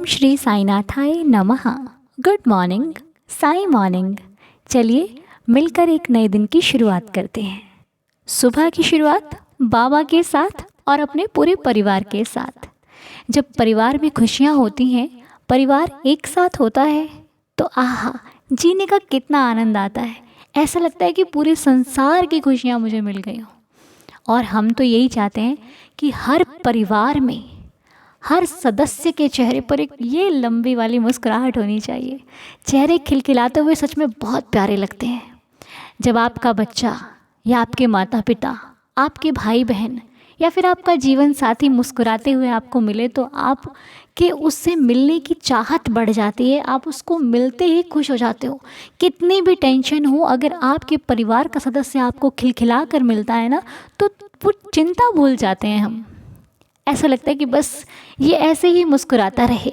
ओम श्री साईनाथाय नमः। Good morning, Sai morning. चलिए मिलकर एक नए दिन की शुरुआत करते हैं। सुबह की शुरुआत बाबा के साथ और अपने पूरे परिवार के साथ। जब परिवार में खुशियाँ होती हैं, परिवार एक साथ होता है, तो आहा, जीने का कितना आनंद आता है। ऐसा लगता है कि पूरे संसार की खुशियाँ मुझे मिल गई हों। और हम तो यही चाहते हैं कि हर परिवार में हर सदस्य के चेहरे पर एक ये लंबी वाली मुस्कुराहट होनी चाहिए। चेहरे खिलखिलाते हुए सच में बहुत प्यारे लगते हैं। जब आपका बच्चा या आपके माता पिता, आपके भाई बहन या फिर आपका जीवन साथी मुस्कुराते हुए आपको मिले, तो आपके उससे मिलने की चाहत बढ़ जाती है। आप उसको मिलते ही खुश हो जाते हो। कितनी भी टेंशन हो, अगर आपके परिवार का सदस्य आपको खिलखिला कर मिलता है ना, तो वो चिंता भूल जाते हैं हम। ऐसा लगता है कि बस ये ऐसे ही मुस्कुराता रहे,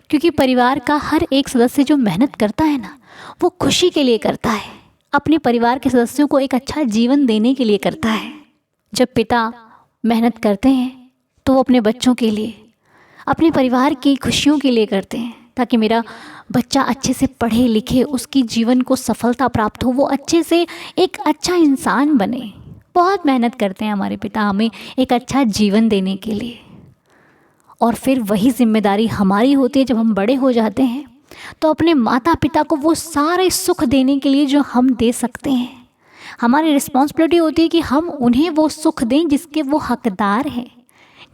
क्योंकि परिवार का हर एक सदस्य जो मेहनत करता है ना, वो खुशी के लिए करता है। अपने परिवार के सदस्यों को एक अच्छा जीवन देने के लिए करता है। जब पिता मेहनत करते हैं तो वो अपने बच्चों के लिए, अपने परिवार की खुशियों के लिए करते हैं, ताकि मेरा बच्चा अच्छे से पढ़े लिखे, उसकी जीवन को सफलता प्राप्त हो, वो अच्छे से एक अच्छा इंसान बने। बहुत मेहनत करते हैं हमारे पिता हमें एक अच्छा जीवन देने के लिए। और फिर वही जिम्मेदारी हमारी होती है जब हम बड़े हो जाते हैं, तो अपने माता पिता को वो सारे सुख देने के लिए जो हम दे सकते हैं। हमारी रिस्पॉन्सिबिलिटी होती है कि हम उन्हें वो सुख दें जिसके वो हकदार हैं।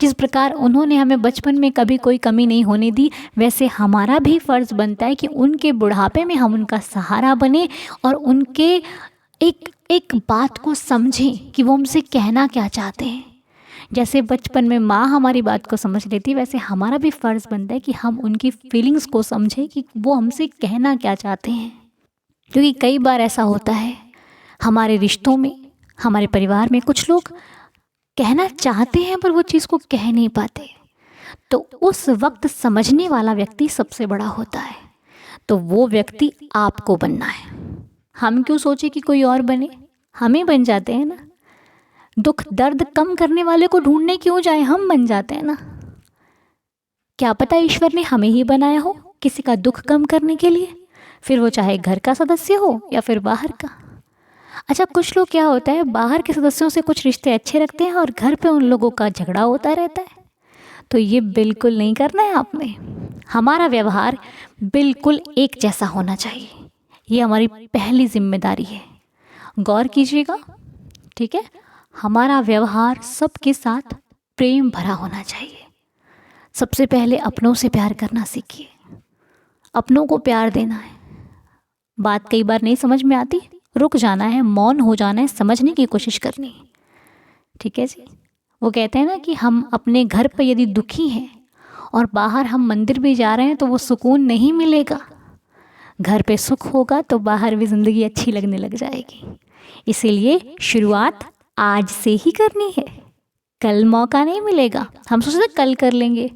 जिस प्रकार उन्होंने हमें बचपन में कभी कोई कमी नहीं होने दी, वैसे हमारा भी फ़र्ज़ बनता है कि उनके बुढ़ापे में हम उनका सहारा बने और उनके एक एक बात को समझें कि वो हमसे कहना क्या चाहते हैं। जैसे बचपन में माँ हमारी बात को समझ लेती, वैसे हमारा भी फ़र्ज़ बनता है कि हम उनकी फीलिंग्स को समझें कि वो हमसे कहना क्या चाहते हैं। क्योंकि कई बार ऐसा होता है हमारे रिश्तों में, हमारे परिवार में, कुछ लोग कहना चाहते हैं पर वो चीज़ को कह नहीं पाते। तो उस वक्त समझने वाला व्यक्ति सबसे बड़ा होता है। तो वो व्यक्ति आपको बनना है। हम क्यों सोचे कि कोई और बने, हमें बन जाते हैं ना। दुख दर्द कम करने वाले को ढूंढने क्यों जाए, हम बन जाते हैं ना। क्या पता ईश्वर ने हमें ही बनाया हो किसी का दुख कम करने के लिए, फिर वो चाहे घर का सदस्य हो या फिर बाहर का। अच्छा, कुछ लोग क्या होता है, बाहर के सदस्यों से कुछ रिश्ते अच्छे रखते हैं और घर पे उन लोगों का झगड़ा होता रहता है। तो ये बिल्कुल नहीं करना है आपने। हमारा व्यवहार बिल्कुल एक जैसा होना चाहिए। ये हमारी पहली जिम्मेदारी है। गौर कीजिएगा, ठीक है। हमारा व्यवहार सबके साथ प्रेम भरा होना चाहिए। सबसे पहले अपनों से प्यार करना सीखिए। अपनों को प्यार देना है। बात कई बार नहीं समझ में आती, रुक जाना है, मौन हो जाना है, समझने की कोशिश करनी है, ठीक है जी। वो कहते हैं ना कि हम अपने घर पर यदि दुखी हैं और बाहर हम मंदिर भी जा रहे हैं तो वो सुकून नहीं मिलेगा। घर पे सुख होगा तो बाहर भी ज़िंदगी अच्छी लगने लग जाएगी। इसीलिए शुरुआत आज से ही करनी है। कल मौका नहीं मिलेगा। हम सोचते कल कर लेंगे,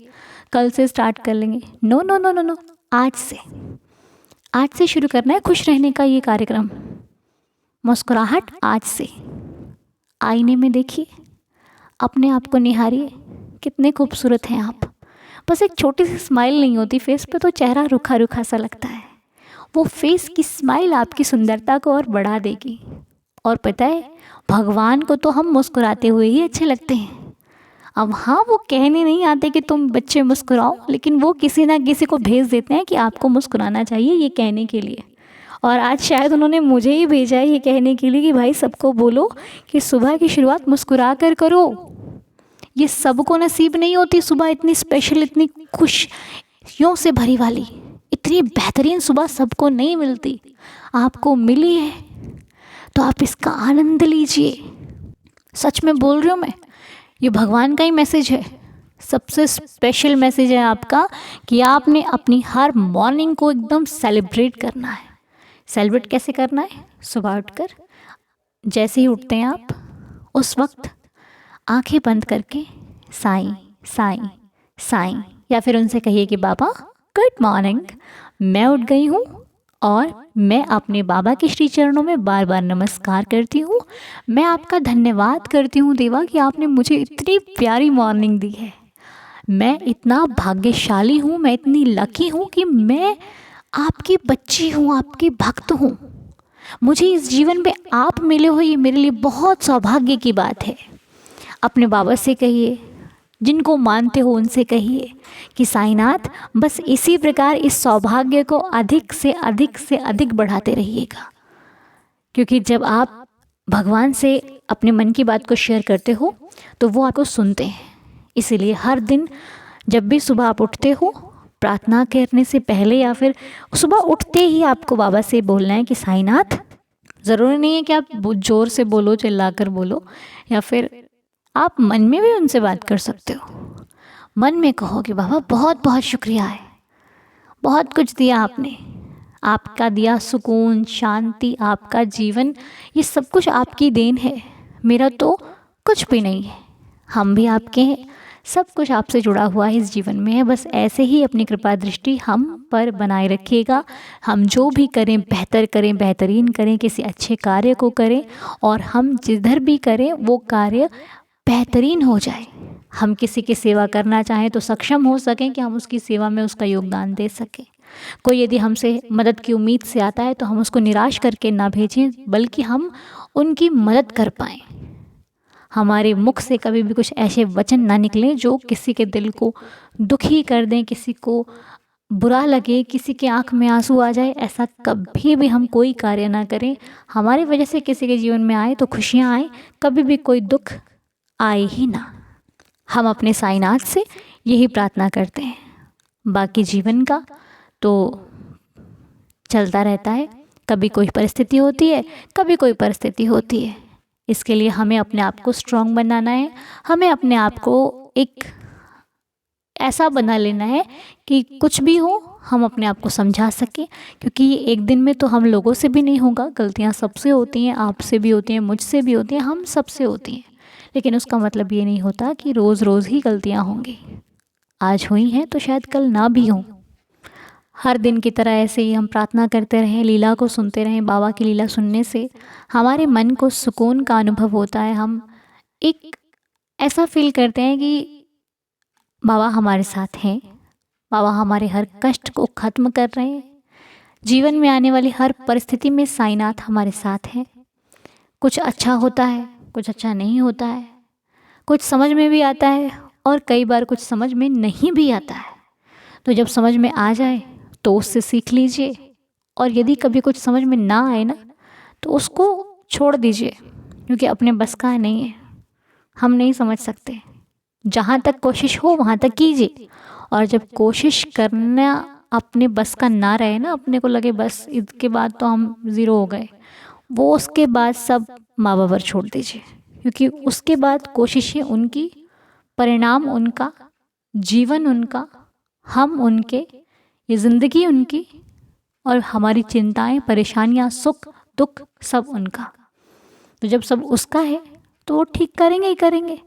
कल से स्टार्ट कर लेंगे। No no no no no, आज से शुरू करना है खुश रहने का ये कार्यक्रम। मुस्कुराहट आज से। आईने में देखिए, अपने आप को निहारिए, कितने खूबसूरत हैं आप। बस एक छोटी सी स्माइल नहीं होती फेस पे तो चेहरा रूखा रूखा सा लगता है। वो फेस की स्माइल आपकी सुंदरता को और बढ़ा देगी। और पता है, भगवान को तो हम मुस्कुराते हुए ही अच्छे लगते हैं। अब हाँ, वो कहने नहीं आते कि तुम बच्चे मुस्कुराओ, लेकिन वो किसी ना किसी को भेज देते हैं कि आपको मुस्कुराना चाहिए, ये कहने के लिए। और आज शायद उन्होंने मुझे ही भेजा है ये कहने के लिए कि भाई सबको बोलो कि सुबह की शुरुआत मुस्कुरा कर करो। ये सबको नसीब नहीं होती सुबह इतनी स्पेशल, इतनी खुशियों से भरी वाली, इतनी बेहतरीन सुबह सबको नहीं मिलती। आपको मिली है तो आप इसका आनंद लीजिए। सच में बोल रही हूँ मैं, ये भगवान का ही मैसेज है। सबसे स्पेशल मैसेज है आपका कि आपने अपनी हर मॉर्निंग को एकदम सेलिब्रेट करना है। सेलिब्रेट कैसे करना है? सुबह उठकर जैसे ही उठते हैं आप, उस वक्त आंखें बंद करके साईं साईं साईं, या फिर उनसे कहिए कि बाबा गुड मॉर्निंग, मैं उठ गई हूँ और मैं अपने बाबा के श्री चरणों में बार बार नमस्कार करती हूँ। मैं आपका धन्यवाद करती हूँ देवा कि आपने मुझे इतनी प्यारी मॉर्निंग दी है। मैं इतना भाग्यशाली हूँ, मैं इतनी लकी हूँ कि मैं आपकी बच्ची हूँ, आपकी भक्त हूँ। मुझे इस जीवन में आप मिले हो, ये मेरे लिए बहुत सौभाग्य की बात है। अपने बाबा से कहिए, जिनको मानते हो उनसे कहिए कि साईनाथ बस इसी प्रकार इस सौभाग्य को अधिक से अधिक से अधिक बढ़ाते रहिएगा। क्योंकि जब आप भगवान से अपने मन की बात को शेयर करते हो तो वो आपको सुनते हैं। इसीलिए हर दिन जब भी सुबह आप उठते हो, प्रार्थना करने से पहले या फिर सुबह उठते ही आपको बाबा से बोलना है कि साईनाथ, ज़रूरी नहीं है कि आप ज़ोर से बोलो, चिल्लाकर बोलो, या फिर आप मन में भी उनसे बात कर सकते हो। मन में कहो कि बाबा बहुत बहुत शुक्रिया है, बहुत कुछ दिया आपने, आपका दिया सुकून, शांति, आपका जीवन, ये सब कुछ आपकी देन है, मेरा तो कुछ भी नहीं है। हम भी आपके हैं, सब कुछ आपसे जुड़ा हुआ है, इस जीवन में है। बस ऐसे ही अपनी कृपा दृष्टि हम पर बनाए रखिएगा। हम जो भी करें बेहतर करें, बेहतरीन करें, किसी अच्छे कार्य को करें, और हम जिधर भी करें वो कार्य बेहतरीन हो जाए। हम किसी की सेवा करना चाहें तो सक्षम हो सकें कि हम उसकी सेवा में उसका योगदान दे सकें। कोई यदि हमसे मदद की उम्मीद से आता है तो हम उसको निराश करके ना भेजें, बल्कि हम उनकी मदद कर पाएँ। हमारे मुख से कभी भी कुछ ऐसे वचन ना निकलें जो किसी के दिल को दुखी कर दें, किसी को बुरा लगे, किसी के आंख में आंसू आ जाए, ऐसा कभी भी हम कोई कार्य ना करें। हमारी वजह से किसी के जीवन में आए तो खुशियाँ आए, कभी भी कोई दुख आए ही ना। हम अपने साईनाथ से यही प्रार्थना करते हैं। बाकी जीवन का तो चलता रहता है, कभी कोई परिस्थिति होती है, कभी कोई परिस्थिति होती है। इसके लिए हमें अपने आप को स्ट्रॉन्ग बनाना है, हमें अपने आप को एक ऐसा बना लेना है कि कुछ भी हो हम अपने आप को समझा सकें। क्योंकि ये एक दिन में तो हम लोगों से भी नहीं होगा, गलतियाँ सबसे होती हैं, आपसे भी होती हैं, मुझसे भी होती हैं, हम सबसे होती हैं। लेकिन उसका मतलब ये नहीं होता कि रोज़ रोज़ ही गलतियाँ होंगी। आज हुई हैं तो शायद कल ना भी हों। हर दिन की तरह ऐसे ही हम प्रार्थना करते रहें, लीला को सुनते रहें। बाबा की लीला सुनने से हमारे मन को सुकून का अनुभव होता है। हम एक ऐसा फील करते हैं कि बाबा हमारे साथ हैं, बाबा हमारे हर कष्ट को ख़त्म कर रहे हैं। जीवन में आने वाली हर परिस्थिति में साईनाथ हमारे साथ हैं। कुछ अच्छा होता है, कुछ अच्छा नहीं होता है, कुछ समझ में भी आता है और कई बार कुछ समझ में नहीं भी आता है। तो जब समझ में आ जाए तो उससे सीख लीजिए, और यदि कभी कुछ समझ में ना आए ना तो उसको छोड़ दीजिए, क्योंकि अपने बस का नहीं है, हम नहीं समझ सकते। जहाँ तक कोशिश हो वहाँ तक कीजिए, और जब कोशिश करना अपने बस का ना रहे ना, अपने को लगे बस इसके बाद तो हम ज़ीरो हो गए, वो उसके बाद सब माँ बाप पर छोड़ दीजिए। क्योंकि उसके बाद कोशिशें उनकी, परिणाम उनका, जीवन उनका, हम उनके, ये ज़िंदगी उनकी, और हमारी चिंताएं, परेशानियां, सुख दुख सब उनका। तो जब सब उसका है तो वो ठीक करेंगे ही करेंगे,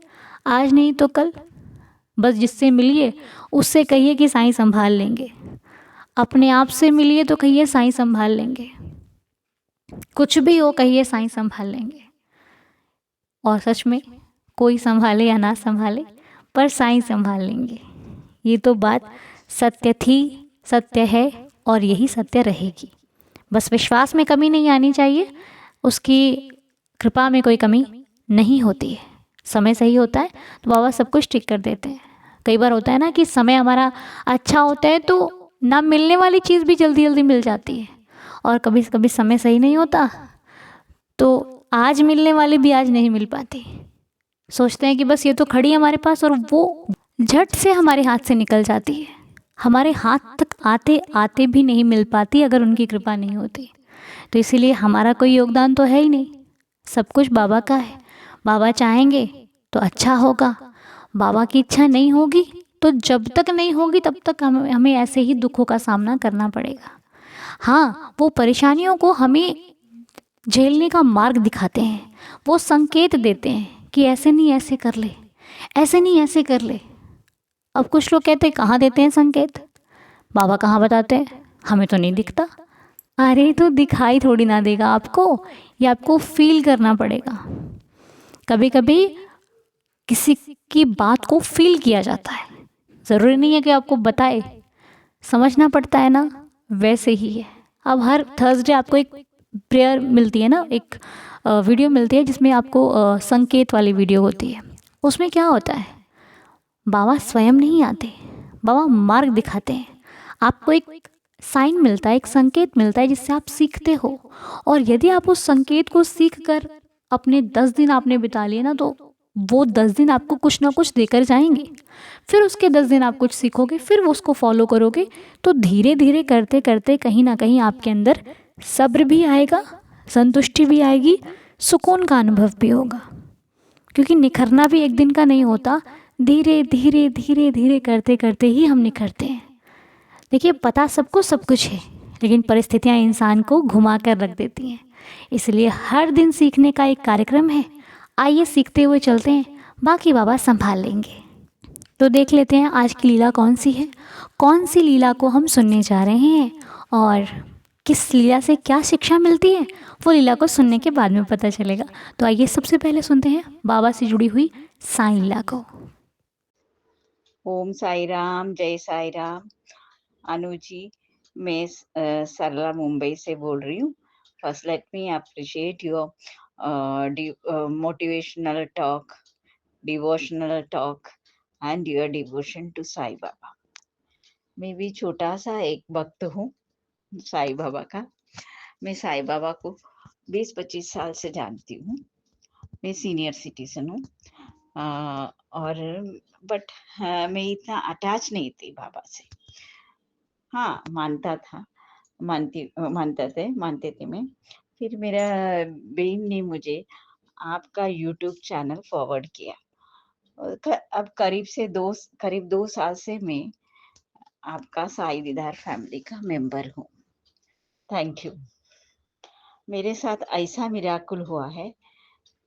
आज नहीं तो कल। बस जिससे मिलिए उससे कहिए कि साईं संभाल लेंगे। अपने आप से मिलिए तो कहिए साईं संभाल लेंगे। कुछ भी हो कहिए साईं संभाल लेंगे। और सच में कोई संभाले या ना संभाले, पर साईं संभाल लेंगे। ये तो बात सत्य थी, सत्य है, और यही सत्य रहेगी। बस विश्वास में कमी नहीं आनी चाहिए, उसकी कृपा में कोई कमी नहीं होती है। समय सही होता है तो बाबा सब कुछ ठीक कर देते हैं। कई बार होता है ना कि समय हमारा अच्छा होता है तो ना मिलने वाली चीज़ भी जल्दी जल्दी मिल जाती है, और कभी कभी समय सही नहीं होता तो आज मिलने वाली भी आज नहीं मिल पाती। सोचते हैं कि बस ये तो खड़ी है हमारे पास, और वो झट से हमारे हाथ से निकल जाती है। हमारे हाथ तक आते आते भी नहीं मिल पाती अगर उनकी कृपा नहीं होती। तो इसीलिए हमारा कोई योगदान तो है ही नहीं, सब कुछ बाबा का है। बाबा चाहेंगे तो अच्छा होगा, बाबा की इच्छा नहीं होगी तो जब तक नहीं होगी तब तक हमें ऐसे ही दुखों का सामना करना पड़ेगा। हाँ, वो परेशानियों को हमें झेलने का मार्ग दिखाते हैं, वो संकेत देते हैं कि ऐसे नहीं ऐसे कर ले, ऐसे नहीं ऐसे कर ले। अब कुछ लोग कहते हैं कहाँ देते हैं संकेत, बाबा कहाँ बताते हैं, हमें तो नहीं दिखता। अरे तो दिखाई थोड़ी ना देगा आपको, ये आपको फील करना पड़ेगा। कभी कभी किसी की बात को फील किया जाता है ज़रूरी नहीं है कि आपको बताए, समझना पड़ता है ना, वैसे ही है। अब हर थर्सडे आपको एक प्रेयर मिलती है ना, एक वीडियो मिलती है जिसमें आपको संकेत वाली वीडियो होती है। उसमें क्या होता है, बाबा स्वयं नहीं आते, बाबा मार्ग दिखाते हैं। आपको एक साइन मिलता है, एक संकेत मिलता है जिससे आप सीखते हो। और यदि आप उस संकेत को सीख कर अपने 10 दिन आपने बिता लिए ना, तो वो 10 दिन आपको कुछ ना कुछ देकर जाएंगे। फिर उसके 10 दिन आप कुछ सीखोगे, फिर वो उसको फॉलो करोगे, तो धीरे धीरे करते करते कहीं ना कहीं आपके अंदर सब्र भी आएगा, संतुष्टि भी आएगी, सुकून का अनुभव भी होगा। क्योंकि निखरना भी एक दिन का नहीं होता, धीरे धीरे धीरे धीरे करते करते ही हम निखरते हैं। देखिए, पता सबको सब कुछ है, लेकिन परिस्थितियां इंसान को घुमा कर रख देती हैं। इसलिए हर दिन सीखने का एक कार्यक्रम है। आइए सीखते हुए चलते हैं, बाकी बाबा संभाल लेंगे। तो देख लेते हैं आज की लीला कौन सी है, कौन सी लीला को हम सुनने जा रहे हैं, और किस लीला से क्या शिक्षा मिलती है, वो लीला को सुनने के बाद में पता चलेगा। तो आइए सबसे पहले सुनते हैं बाबा से जुड़ी हुई साईं लीला को। ओम साई राम, जय साई राम। अनु जी, मैं सरला मुंबई से बोल रही हूँ। First let me appreciate your motivational talk, devotional talk and your devotion to Sai Baba. मैं भी छोटा सा एक भक्त हूँ साई बाबा का। मैं साई बाबा को 20-25 साल से जानती हूँ। मैं सीनियर सिटीजन हूँ, और बट मैं इतना अटैच नहीं थी बाबा से। हाँ, मानते थे मैं। फिर मेरा बहन ने मुझे आपका यूट्यूब चैनल फॉरवर्ड किया। अब करीब 2 साल से मैं आपका साई दीदार फैमिली का मेंबर हूँ। Thank you. मेरे साथ ऐसा मिराकुल हुआ है।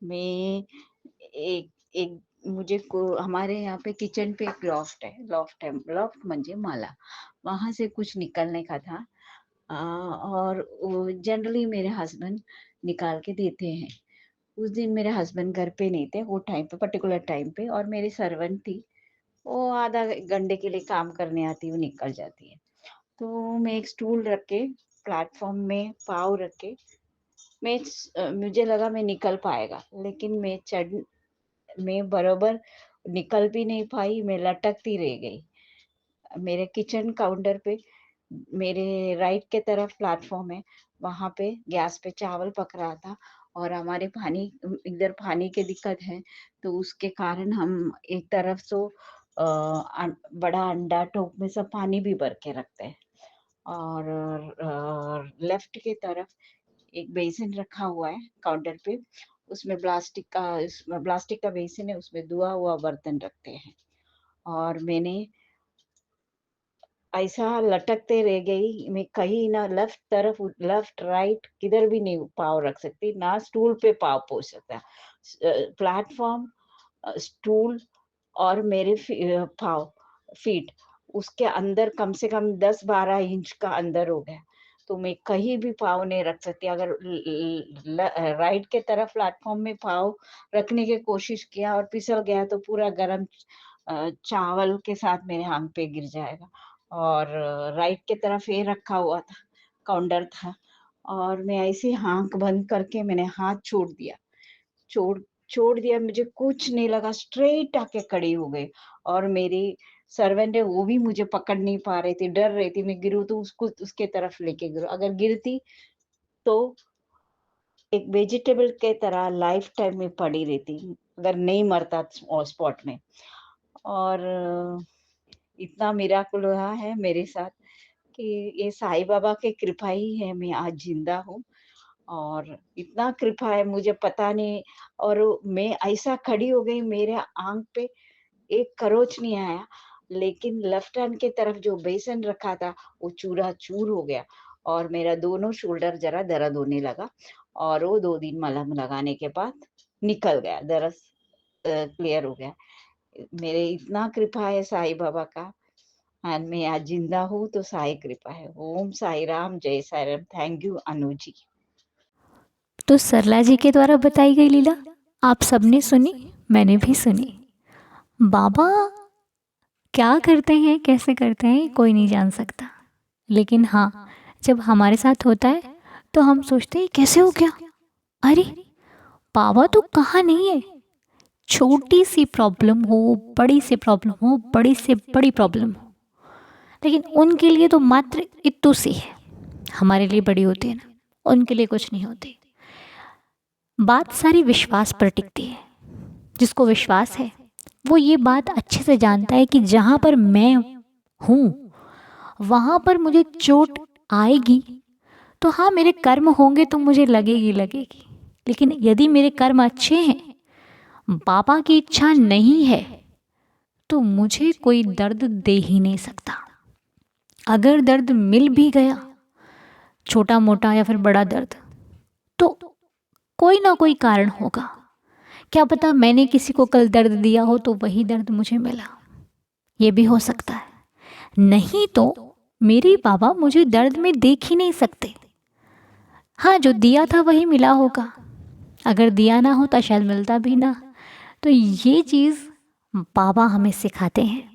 मैं एक एक मुझे को हमारे यहाँ पे किचन पे एक लॉफ्ट म्हणजे माला, वहां से कुछ निकलने का था। और जनरली मेरे हस्बैंड निकाल के देते हैं। उस दिन मेरे हस्बैंड घर पे नहीं थे, वो टाइम पे पर्टिकुलर टाइम पे, और मेरी सर्वेंट थी, वो आधा घंटे के लिए काम करने आती है, वो निकल जाती है। तो मैं एक स्टूल रख के प्लेटफॉर्म में पाव रख के मुझे लगा मैं निकल पाएगा, लेकिन मैं बरोबर निकल भी नहीं पाई, मैं लटकती रह गई। मेरे किचन काउंटर पे मेरे राइट के तरफ प्लेटफॉर्म है, वहां पे गैस पे चावल पक रहा था, और हमारे इधर पानी की दिक्कत है, तो उसके कारण हम एक तरफ से बड़ा अंडा टोप में सब पानी भी भर के रखते हैं, और लेफ्ट के तरफ एक बेसिन रखा हुआ है काउंटर पे, उसमें प्लास्टिक का बेसिन है, उसमें धुआ हुआ बर्तन रखते हैं। और मैंने ऐसा लटकते रह गई, मैं कहीं ना लेफ्ट राइट किधर भी नहीं पाँव रख सकती, ना स्टूल पे पाँव पोछ सकता। प्लेटफॉर्म, स्टूल और मेरे पाँव, फीट, उसके अंदर कम से कम 10-12 इंच का अंदर हो गया। तो मैं कहीं भी पाँव नहीं रख सकती। अगर राइट के तरफ प्लेटफॉर्म में पाँव रखने की कोशिश किया और फिसल गया, तो पूरा गरम चावल के साथ मेरे आंख पे गिर जाएगा। और राइट के तरफ ये रखा हुआ था, काउंटर था, और मैं ऐसे आंख बंद करके मैंने हाथ छोड़ छोड़ दिया, मुझे कुछ नहीं लगा, स्ट्रेट आके खड़ी हो गई। और मेरी सर्वेंट है, वो भी मुझे पकड़ नहीं पा रही थी, डर रही थी मैं गिरूँ तो उसको उसके तरफ लेके गिरूँ, अगर गिरती तो एक वेजिटेबल के तरह लाइफ टाइम में पड़ी रहती, अगर नहीं मरता स्पॉट में। और इतना मिराकुल हुआ है मेरे साथ कि ये साईं बाबा की कृपा ही है, मैं आज जिंदा हूँ। और इतना कृपा है, मुझे पता नहीं। और मैं ऐसा खड़ी हो गई, मेरे आंख पे एक खरोच नहीं आया, लेकिन लेफ्ट हैंड के तरफ जो बेसन रखा था वो चूरा चूर हो गया, और मेरा दोनों शोल्डर जरा दर्द होने लगा। और वो 2 दिन मलहम लगाने के बाद निकल गया, दर्द क्लियर हो गया। मेरे इतना कृपा है साईं बाबा का, और मैं आज जिंदा हूँ तो साई कृपा है। ओम साई राम, जय साई राम। Thank you Anu ji. तो सरला जी के द्वारा बताई गई लीला आप सबने सुनी, मैंने भी सुनी। बाबा क्या करते हैं, कैसे करते हैं, कोई नहीं जान सकता। लेकिन हाँ, जब हमारे साथ होता है तो हम सोचते हैं कैसे हो गया, अरे पावा तो कहाँ नहीं है। छोटी सी प्रॉब्लम हो, बड़ी सी प्रॉब्लम हो, बड़ी से बड़ी प्रॉब्लम हो, लेकिन उनके लिए तो मात्र इतू सी है, हमारे लिए बड़ी होती है ना, उनके लिए कुछ नहीं होती। बात सारी विश्वास पर टिकती है। जिसको विश्वास है वो ये बात अच्छे से जानता है कि जहाँ पर मैं हूँ वहाँ पर मुझे चोट आएगी तो हाँ, मेरे कर्म होंगे तो मुझे लगेगी लगेगी, लेकिन यदि मेरे कर्म अच्छे हैं, बाबा की इच्छा नहीं है, तो मुझे कोई दर्द दे ही नहीं सकता। अगर दर्द मिल भी गया, छोटा मोटा या फिर बड़ा दर्द, तो कोई ना कोई कारण होगा। क्या पता मैंने किसी को कल दर्द दिया हो तो वही दर्द मुझे मिला, ये भी हो सकता है। नहीं तो मेरे बाबा मुझे दर्द में देख ही नहीं सकते। हाँ, जो दिया था वही मिला होगा, अगर दिया ना होता शायद मिलता भी ना। तो ये चीज़ बाबा हमें सिखाते हैं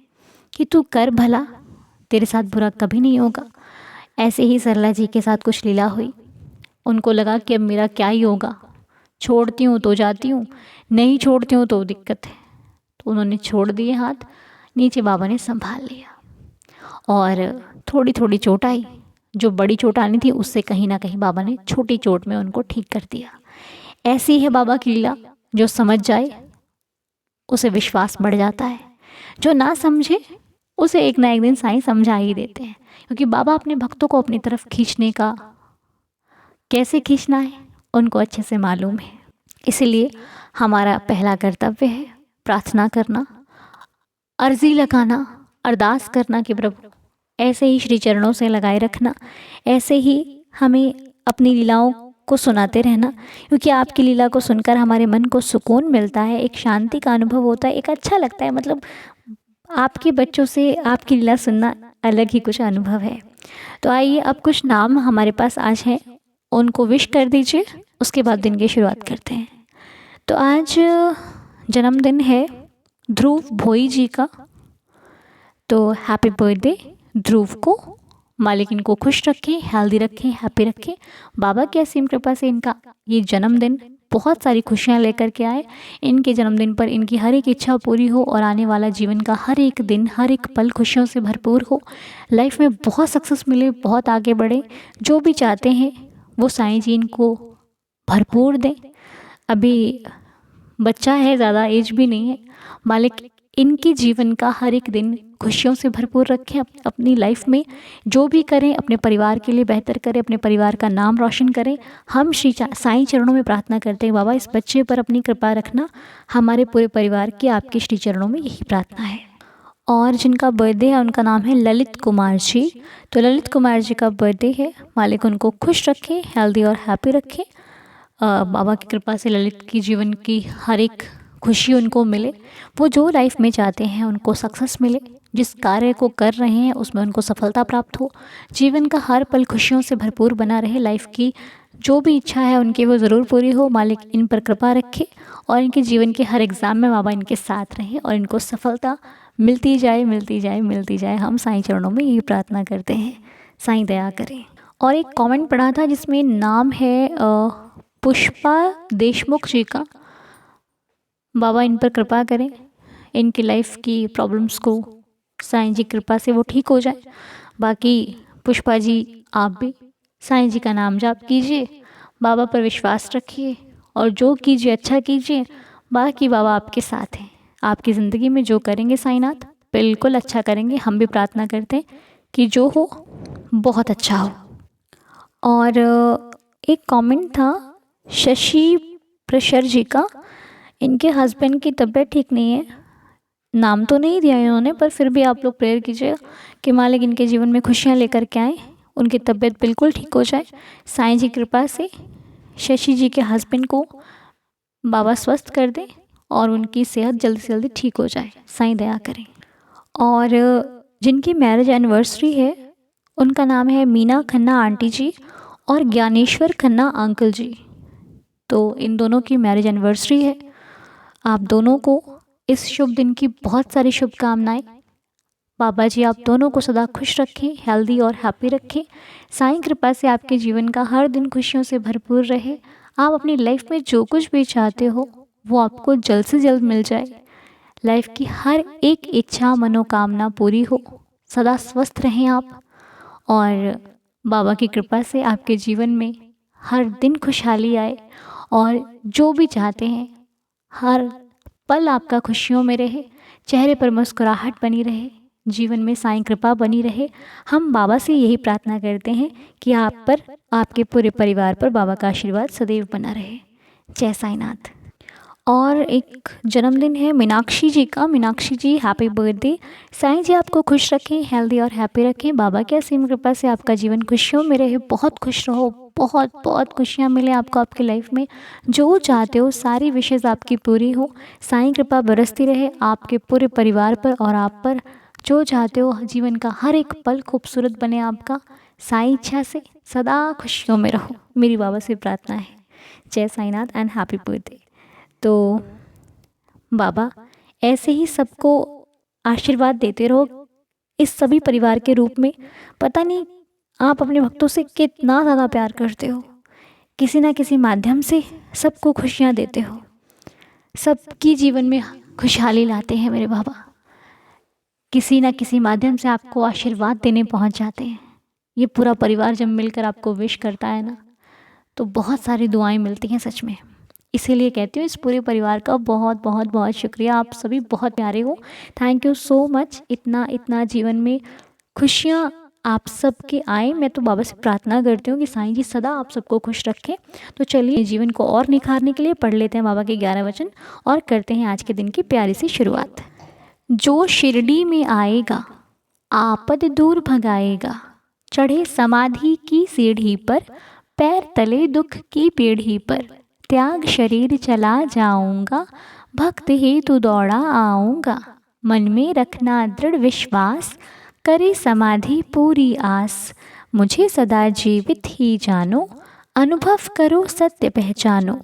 कि तू कर भला, तेरे साथ बुरा कभी नहीं होगा। ऐसे ही सरला जी के साथ कुछ लीला हुई, उनको लगा कि अब मेरा क्या ही होगा, छोड़ती हूँ तो जाती हूँ, नहीं छोड़ती हूँ तो दिक्कत है। तो उन्होंने छोड़ दिए हाथ, नीचे बाबा ने संभाल लिया और थोड़ी थोड़ी चोट आई। जो बड़ी चोट आनी थी उससे कहीं ना कहीं बाबा ने छोटी चोट में उनको ठीक कर दिया। ऐसी है बाबा की लीला, जो समझ जाए उसे विश्वास बढ़ जाता है, जो ना समझे उसे एक ना एक दिन साईं समझा ही देते हैं। क्योंकि बाबा अपने भक्तों को अपनी तरफ खींचने का, कैसे खींचना है उनको अच्छे से मालूम है। इसलिए हमारा पहला कर्तव्य है प्रार्थना करना, अर्जी लगाना, अरदास करना कि प्रभु ऐसे ही श्री चरणों से लगाए रखना, ऐसे ही हमें अपनी लीलाओं को सुनाते रहना। क्योंकि आपकी लीला को सुनकर हमारे मन को सुकून मिलता है, एक शांति का अनुभव होता है, एक अच्छा लगता है। मतलब आपके बच्चों से आपकी लीला सुनना अलग ही कुछ अनुभव है। तो आइए अब कुछ नाम हमारे पास आज हैं, उनको विश कर दीजिए, उसके बाद दिन की शुरुआत करते हैं। तो आज जन्मदिन है ध्रुव भोई जी का, तो हैप्पी बर्थडे ध्रुव को। मालिक इनको खुश रखें, हेल्दी रखें, हैप्पी रखें। बाबा की असीम कृपा से इनका ये जन्मदिन बहुत सारी खुशियाँ लेकर के आए। इनके जन्मदिन पर इनकी हर एक इच्छा पूरी हो और आने वाला जीवन का हर एक दिन, हर एक पल खुशियों से भरपूर हो। लाइफ में बहुत सक्सेस मिले, बहुत आगे बढ़े। जो भी चाहते हैं वो साईं जी इनको भरपूर दें। अभी बच्चा है, ज़्यादा एज भी नहीं है। मालिक इनके जीवन का हर एक दिन खुशियों से भरपूर रखें। अपनी लाइफ में जो भी करें अपने परिवार के लिए बेहतर करें, अपने परिवार का नाम रोशन करें। हम श्री साईं चरणों में प्रार्थना करते हैं, बाबा इस बच्चे पर अपनी कृपा रखना। हमारे पूरे परिवार की आपके श्री चरणों में यही प्रार्थना है। और जिनका बर्थडे है उनका नाम है ललित कुमार जी। तो ललित कुमार जी का बर्थडे है, मालिक उनको खुश रखें, हेल्दी और हैप्पी रखें। बाबा की कृपा से ललित की जीवन की हर एक खुशी उनको मिले, वो जो लाइफ में चाहते हैं उनको सक्सेस मिले, जिस कार्य को कर रहे हैं उसमें उनको सफलता प्राप्त हो, जीवन का हर पल खुशियों से भरपूर बना रहे। लाइफ की जो भी इच्छा है उनकी वो ज़रूर पूरी हो। मालिक इन पर कृपा रखे और इनके जीवन के हर एग्ज़ाम में बाबा इनके साथ रहें और इनको सफलता मिलती जाए, मिलती जाए, मिलती जाए। हम साईं चरणों में यही प्रार्थना करते हैं, साईं दया करें। और एक कमेंट पढ़ा था जिसमें नाम है पुष्पा देशमुख जी का। बाबा इन पर कृपा करें, इनकी लाइफ की प्रॉब्लम्स को साईं जी कृपा से वो ठीक हो जाए। बाकी पुष्पा जी आप भी साईं जी का नाम जाप कीजिए, बाबा पर विश्वास रखिए और जो कीजिए अच्छा कीजिए। बाकी बाबा आपके साथ हैं, आपकी ज़िंदगी में जो करेंगे साईंनाथ बिल्कुल अच्छा करेंगे। हम भी प्रार्थना करते हैं कि जो हो बहुत अच्छा हो। और एक कमेंट था शशि प्रशर जी का। इनके हस्बैंड की तबीयत ठीक नहीं है, नाम तो नहीं दिया इन्होंने, पर फिर भी आप लोग प्रेयर कीजिएगा कि मालिक इनके जीवन में खुशियाँ लेकर के आए, उनकी तबीयत बिल्कुल ठीक हो जाए। साईं जी कृपा से शशि जी के हस्बैंड को बाबा स्वस्थ कर दें और उनकी सेहत जल्दी से जल्दी ठीक हो जाए, साईं दया करें। और जिनकी मैरिज एनिवर्सरी है उनका नाम है मीना खन्ना आंटी जी और ज्ञानेश्वर खन्ना अंकल जी। तो इन दोनों की मैरिज एनिवर्सरी है। आप दोनों को इस शुभ दिन की बहुत सारी शुभकामनाएं। बाबा जी आप दोनों को सदा खुश रखें, हेल्दी और हैप्पी रखें। साईं कृपा से आपके जीवन का हर दिन खुशियों से भरपूर रहे। आप अपनी लाइफ में जो कुछ भी चाहते हो वो आपको जल्द से जल्द मिल जाए। लाइफ की हर एक इच्छा मनोकामना पूरी हो। सदा स्वस्थ रहें आप, और बाबा की कृपा से आपके जीवन में हर दिन खुशहाली आए, और जो भी चाहते हैं हर पल आपका खुशियों में रहे, चेहरे पर मुस्कुराहट बनी रहे, जीवन में साईं कृपा बनी रहे। हम बाबा से यही प्रार्थना करते हैं कि आप पर, आपके पूरे परिवार पर बाबा का आशीर्वाद सदैव बना रहे। जय साईनाथ। और एक जन्मदिन है मीनाक्षी जी का। मीनाक्षी जी हैप्पी बर्थडे। साईं जी आपको खुश रखें, हेल्दी और हैप्पी रखें। बाबा की असीम कृपा से आपका जीवन खुशियों में रहे। बहुत खुश रहो, बहुत बहुत खुशियाँ मिले आपको आपकी लाइफ में। जो चाहते हो सारी विशेज़ आपकी पूरी हो। साईं कृपा बरसती रहे आपके पूरे परिवार पर और आप पर। जो चाहते हो जीवन का हर एक पल खूबसूरत बने आपका। साईं इच्छा से सदा खुशियों में रहो, मेरी बाबा से प्रार्थना है। जय साईनाथ एंड हैप्पी बर्थडे। तो बाबा ऐसे ही सबको आशीर्वाद देते रहो इस सभी परिवार के रूप में। पता नहीं आप अपने भक्तों से कितना ज़्यादा प्यार करते हो, किसी ना किसी माध्यम से सबको खुशियाँ देते हो, सबकी जीवन में खुशहाली लाते हैं मेरे बाबा। किसी ना किसी माध्यम से आपको आशीर्वाद देने पहुंच जाते हैं। ये पूरा परिवार जब मिलकर आपको विश करता है ना, तो बहुत सारी दुआएं मिलती हैं सच में। इसीलिए कहती हूँ इस पूरे परिवार का बहुत बहुत बहुत शुक्रिया। आप सभी बहुत प्यारे हो। Thank you so much. इतना जीवन में खुशियाँ आप सबके आए। मैं तो बाबा से प्रार्थना करती हूँ कि साईं जी सदा आप सबको खुश रखें। तो चलिए जीवन को और निखारने के लिए पढ़ लेते हैं बाबा के 11 वचन और करते हैं आज के दिन की प्यारी सी शुरुआत। जो शिरडी में आएगा आपद दूर भगाएगा, चढ़े समाधि की सीढ़ी पर, पैर तले दुख की पीढ़ी पर, त्याग शरीर चला जाऊंगा, भक्त हेतु दौड़ा आऊंगा। मन में रखना दृढ़ विश्वास, करे समाधि पूरी आस। मुझे सदा जीवित ही जानो, अनुभव करो सत्य पहचानो।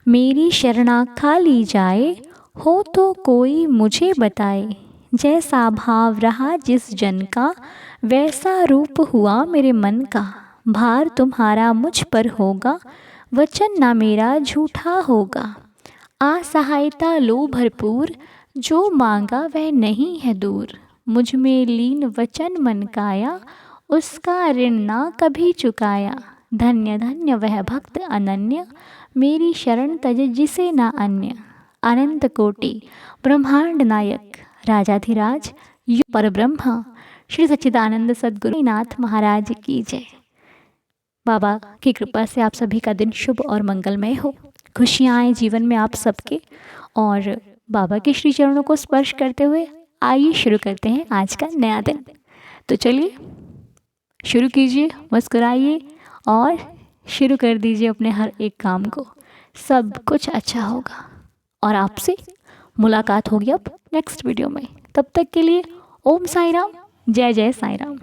मेरी शरणा खाली जाए, हो तो कोई मुझे बताए। जैसा भाव रहा जिस जन का, वैसा रूप हुआ मेरे मन का। भार तुम्हारा मुझ पर होगा, वचन ना मेरा झूठा होगा। असहायता लो भरपूर, जो मांगा वह नहीं है दूर। मुझ में लीन वचन मन काया, उसका ऋण ना कभी चुकाया। धन्य धन्य वह भक्त अनन्य, मेरी शरण तज जिसे ना अन्य। अनंत कोटि ब्रह्मांड नायक, राजाधिराज परब्रह्मा, श्री सच्चिदानंद सद्गुरु नाथ महाराज की जय। बाबा की कृपा से आप सभी का दिन शुभ और मंगलमय हो। खुशियाँ आए जीवन में आप सबके। और बाबा के श्री चरणों को स्पर्श करते हुए आइए शुरू करते हैं आज का नया दिन। तो चलिए शुरू कीजिए, मुस्कुराइए और शुरू कर दीजिए अपने हर एक काम को। सब कुछ अच्छा होगा और आपसे मुलाकात होगी अब नेक्स्ट वीडियो में। तब तक के लिए ओम साई राम, जय जय साई राम।